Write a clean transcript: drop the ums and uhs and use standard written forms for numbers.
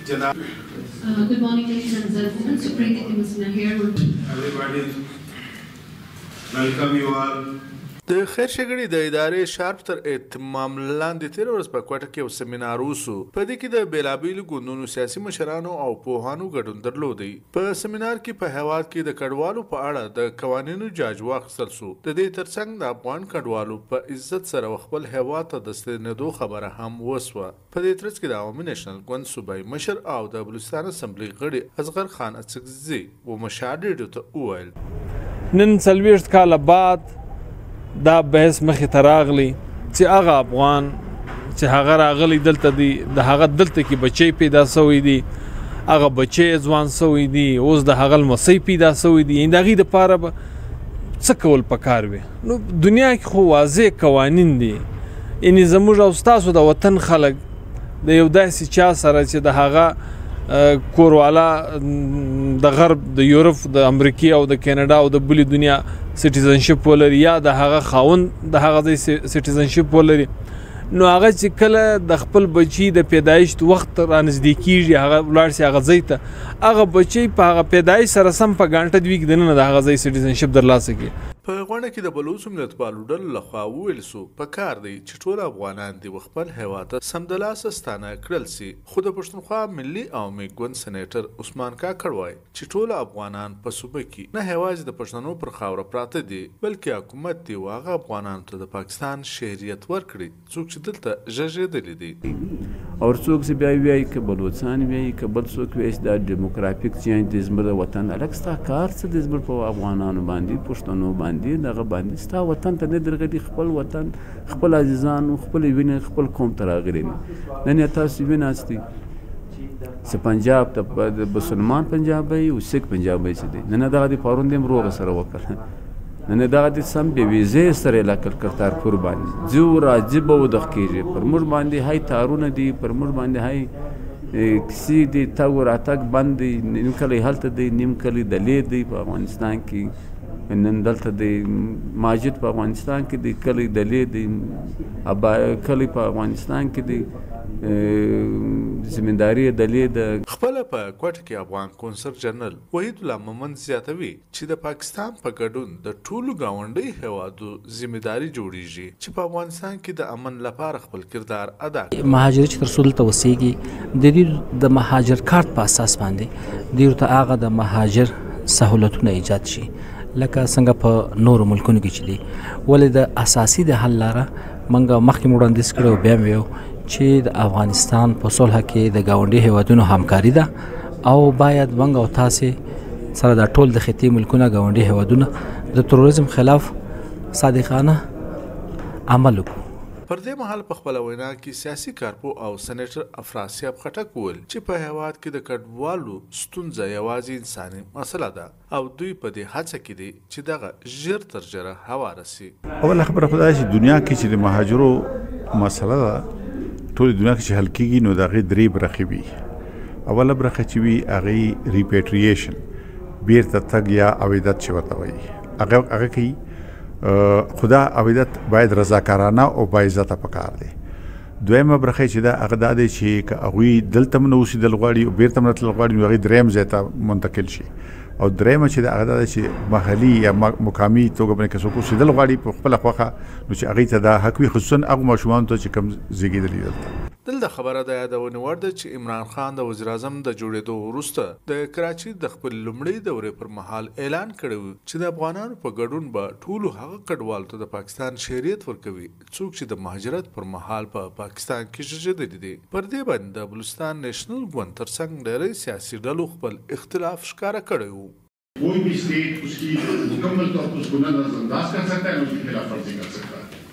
Good morning, ladies and gentlemen. Supriti Timusina here. Everybody, welcome you all. د خیر شګړې د ادارې شارپ تر اهتمام لاندې تیر ورځ په کوټه کې یو سیمینار وسو. په دې کې د بیلابیلو ګوندونو سیاسي مشرانو او پوهانو ګډون درلودی. په سیمینار کې په هیواد کې د کډوالو په اړه د قوانینو جاج واخیستل سو. د دې ترڅنګ د افغان کډوالو په عزت سره خپل هیواد ته د ستنېدو خبره هم وسوه. په دې ترڅ کې د عوامي نېشنل ګوند صوبایي مشر او د بلوچستان اسمبلی غړي اصغر خان اڅکزي و مشاهد ریډیو ته وویل نن 40 کاله بعد دا بحث مخې ته راغلی چې هغه افغان چې هغه راغلی دلته دی د هغه دلته کې بچی پیدا سوی دی هغه بچی ځوان سوی دی اوس د هغه لمسی پیدا سوی دی د هغې دپاره به څه کول پکار وي نو دنیا کې خو واضح قوانین دي یعنې زموږ او ستاسو د وطن خلک د یو داسې چا سره چې د هغه کوروالا د غرب د یورپ د امریکې او د کینیډا او د بلې دنیا سټیزنشپ ولري یا د هغه خاوند د هغه ځای سټیزنشپ ولري نو هغه چې کله د خپل بچي د پیدایښت وخت رانږدې کېږي هغه ولاړ سي هغه ځای ته هغه بچی په هغه پیدایښت سره سم په ګانټه دوی کې دننه د هغه ځای سټیزنشپ ترلاسه کړي. په غونډه کې د بلوڅ ملتپالو ډلو لخوا وویل سو په کار دی چې ټول افغانان دي خپل هیواد ته سمدلاسه ستانه کړل سي. خو د پښتونخوا ملي عوامي ګوند سېنیټر عثمان کاکړ وایي چې ټول افغانان په صوبه کې نه یوازې د پښتنو پر خاوره پراته دي بلکې حکومت دی هغه افغانانو ته د پاکستان شهریت ورکړي څوک چې دلته ژغېدلي دي او څوک چې بیا وایي که بلوچستان وایي که بل څوک وایي چې دا ډیموکراتیک چینج د زموږ د وطن الګ ستا کار څه د زموږ په افغانانو باندې پښتنو باندې دغه باندې ستا وطن ته نه درغلي خپل وطن خپل عزیزانو خپل وینې خپل قوم ته راغلي نن یې تاسو ویناستئ چې پنجاب ته د مسلمان پنجابی او سیک پنجابی چې دی نن دغه د پرون د روغ سره وکړ نن دغه د سم به ویزې سره لاکل کرتارپور باندې جو راځي به ودغ کېږي پر موږ باندې هاي تارونه دي پر موږ باندې هاي کسی دی تاو راتګ بند دی نیم کلی هلته دی نیم کلی دلې دی په افغانستان کې نن دلته دی ماجد په افغانستان کې دی کلی دلې دی کلی په افغانستان کې دی زمینداری دلې د خپل په کوټه کې افغان کونسل جنرال وحید الله مومند زیاتوي چې د پاکستان په ګډون د ټولو گاونډي هیوادو ذمہداري جوړیږي چې په افغانستان کې د امن لپاره خپل کردار ادا کړي. مهاجر چې تر څو دلته اوسېږي د دې د مهاجر کارت په اساس باندې دوی ته هغه د مهاجر سهولتونه ایجاد شي لکه څنګه په نورو ملکونو کې چې دي ولې د اساسي د حل لاره موږ مخکې وړاندیز کړی بیا ویو چې د افغانستان په صلح کې د ګاونډي هیوادونو همکاري ده او باید موږ او تاسې سره د ټول د خطې ملکونه ګاونډي هیوادونه د تروریزم خلاف صادقانه عمل وکړو. پر دې مهال په خپل وینا کې سیاسي کارپو او سېنیټر افراسیاب خټک وویل چې په هیواد کې د کډوالو ستونزه یوازې انساني مسله ده او دوی په دې هڅه کې دي چې دغه ژر تر ژره هواره سي. اوله خبره خو دا چې دنیا کې چې د مهاجرو مسله ده ټول دنیا کې چې حل کېږي نو د هغې درې برخې وي. اوله برخه چې وي هغې ریپیټریشن بیرته تګ یا عویدت چې ورته وایي هغه کوي خدا عویدت باید رضاکارانه او باعزته پکار دی. دویمه برخه چې دا هغه دا دی چې که هغوی دلته هم نه اوسېدل غواړي او بیرته هم راتلل غواړي نو هغې دریم ځای ته منتقل شي او دریمه چې دا هغه دا دی چې محلي یا مقامي توګه باندې که څوک اوسېدل غواړي په خپله خوښه نو چې هغوی ته دا حق وي خصوصا هغو ماشومانو ته چې کوم زیږېدلي دلته. دلته خبره د یادونې وړ ده چې عمران خان د وزیر اعظم د جوړېدو وروسته د کراچۍ د خپل لومړۍ دورې پر مهال اعلان کړی و چې د افغانانو په ګډون به ټولو هغه کډوالو ته د پاکستان شهریت ورکوي څوک چې د مهاجرت پر مهال په پاکستان کې ژغېدلي دي. پر دې باندې د بلوچستان نیشنل ګوند ترڅنګ ډېری سیاسي ډلو خپل اختلاف ښکاره کړی و. کوئی بھی اسٹیٹ اس کی مکمل طور پر اس کو نظر انداز کر سکتا ہے اور اس کے خلاف ورزی کر سکتا ہے.